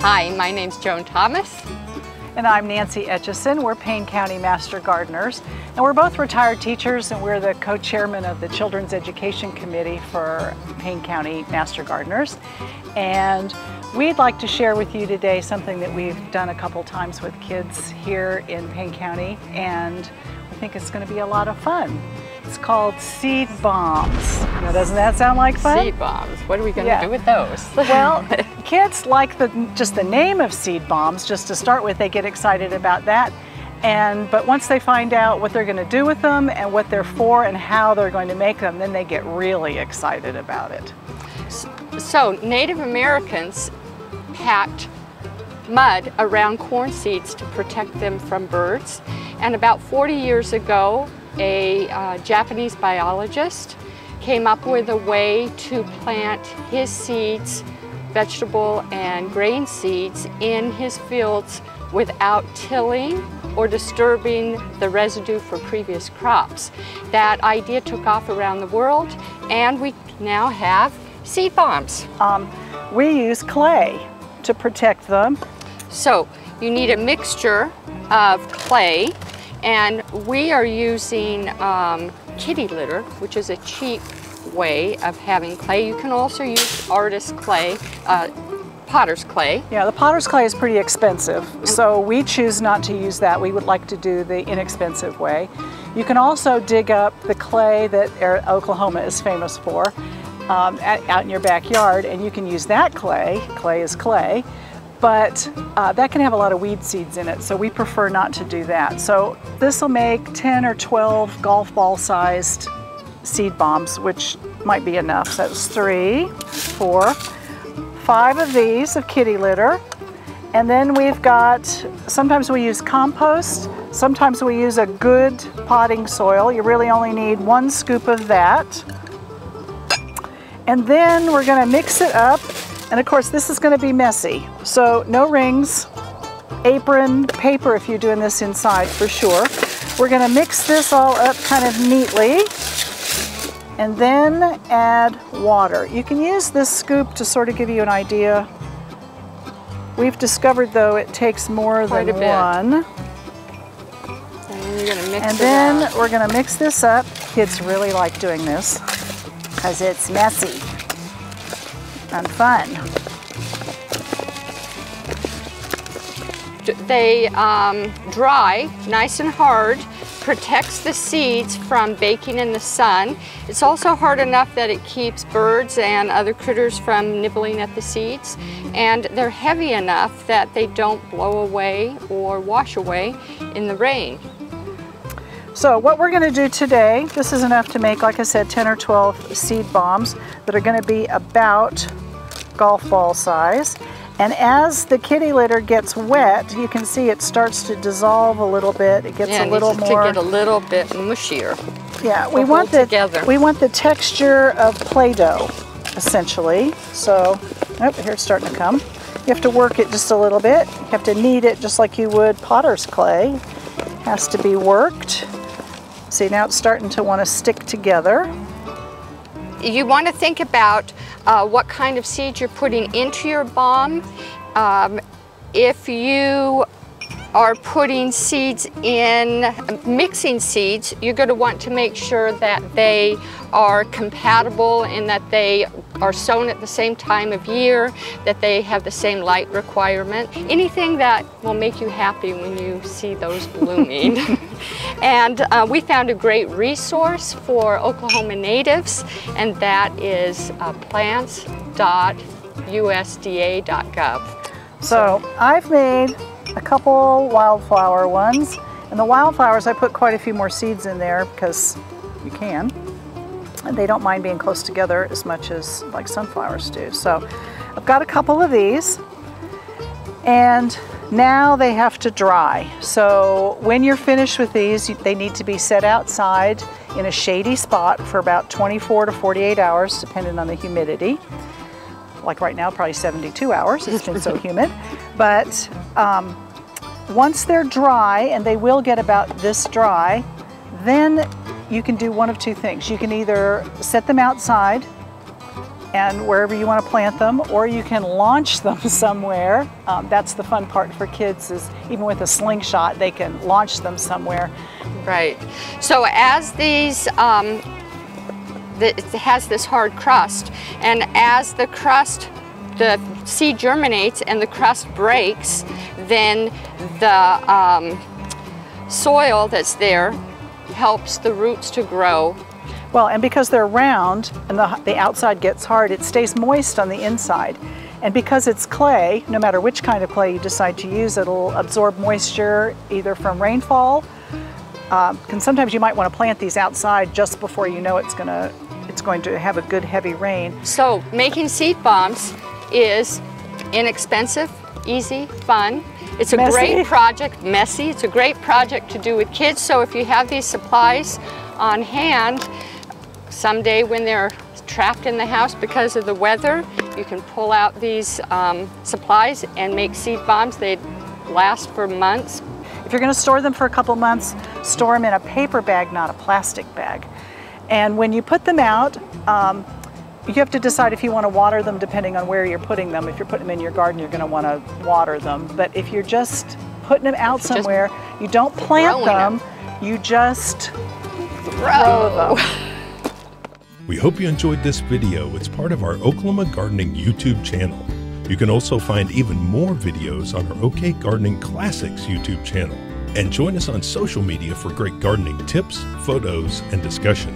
Hi, my name's Joan Thomas. And I'm Nancy Etchison. We're Payne County Master Gardeners. And we're both retired teachers, and we're the co-chairman of the Children's Education Committee for Payne County Master Gardeners. And we'd like to share with you today something that we've done a couple times with kids here in Payne County, and we think it's going to be a lot of fun. It's called seed bombs. Now, doesn't that sound like fun? Seed bombs. What are we going to do with those? Well, kids like just the name of seed bombs. Just to start with, they get excited about that. But once they find out what they're going to do with them and what they're for and how they're going to make them, then they get really excited about it. So Native Americans packed mud around corn seeds to protect them from birds. And about 40 years ago, a Japanese biologist came up with a way to plant his seeds, vegetable and grain seeds, in his fields without tilling or disturbing the residue for previous crops. That idea took off around the world, and we now have seed bombs. We use clay to protect them. So you need a mixture of clay, and we are using kitty litter, which is a cheap way of having clay. You can also use artist clay, potter's clay. Yeah, the potter's clay is pretty expensive, so we choose not to use that. We would like to do the inexpensive way. You can also dig up the clay that Oklahoma is famous for out in your backyard, and you can use that clay. Clay is clay. But that can have a lot of weed seeds in it, so we prefer not to do that. So this will make 10 or 12 golf ball sized seed bombs, which might be enough. So that's 3, 4, 5 of these of kitty litter. And then we've got, sometimes we use compost, sometimes we use a good potting soil. You really only need 1 scoop of that. And then we're gonna mix it up. And of course, this is going to be messy. So no rings, apron, paper if you're doing this inside for sure. We're going to mix this all up kind of neatly and then add water. You can use this scoop to sort of give you an idea. We've discovered though it takes more than one. And you're going to mix and then we're going to mix this up. Kids really like doing this because it's messy and fun. They dry nice and hard, protects the seeds from baking in the sun. It's also hard enough that it keeps birds and other critters from nibbling at the seeds, and they're heavy enough that they don't blow away or wash away in the rain. So what we're going to do today, this is enough to make, like I said, 10 or 12 seed bombs that are going to be about golf ball size. And as the kitty litter gets wet, you can see it starts to dissolve a little bit. It gets a little more. To get a little bit mushier. Yeah, we want the texture of Play-Doh, essentially. So, oh, here it's starting to come. You have to work it just a little bit. You have to knead it just like you would potter's clay. It has to be worked. See, now it's starting to want to stick together. You want to think about what kind of seeds you're putting into your bomb. If you are putting seeds in, mixing seeds, you're going to want to make sure that they are compatible and that they are sown at the same time of year, that they have the same light requirement. Anything that will make you happy when you see those blooming. And we found a great resource for Oklahoma natives, and that is plants.usda.gov. So I've made a couple wildflower ones, and the wildflowers I put quite a few more seeds in there because you can, and they don't mind being close together as much as like sunflowers do. So I've got a couple of these, and now they have to dry. So when you're finished with these, they need to be set outside in a shady spot for about 24 to 48 hours, depending on the humidity. Like right now, probably 72 hours, it's been so humid. But once they're dry, and they will get about this dry, then you can do one of two things. You can either set them outside and wherever you want to plant them, or you can launch them somewhere. That's the fun part for kids, is even with a slingshot, they can launch them somewhere. Right. So as these, it has this hard crust, and as the seed germinates and the crust breaks, then the soil that's there helps the roots to grow. Well, and because they're round and the outside gets hard, it stays moist on the inside. And because it's clay, no matter which kind of clay you decide to use, it'll absorb moisture either from rainfall. And sometimes you might want to plant these outside just before you know it's going to have a good heavy rain. So making seed bombs is inexpensive, easy, fun. It's a great project, messy. It's a great project to do with kids. So if you have these supplies on hand, someday when they're trapped in the house because of the weather, you can pull out these supplies and make seed bombs. They last for months. If you're going to store them for a couple months, store them in a paper bag, not a plastic bag. And when you put them out, you have to decide if you want to water them depending on where you're putting them. If you're putting them in your garden, you're going to want to water them. But if you're just putting them out somewhere, you don't plant them, you just throw them. We hope you enjoyed this video. It's part of our Oklahoma Gardening YouTube channel. You can also find even more videos on our OK Gardening Classics YouTube channel. And join us on social media for great gardening tips, photos, and discussion.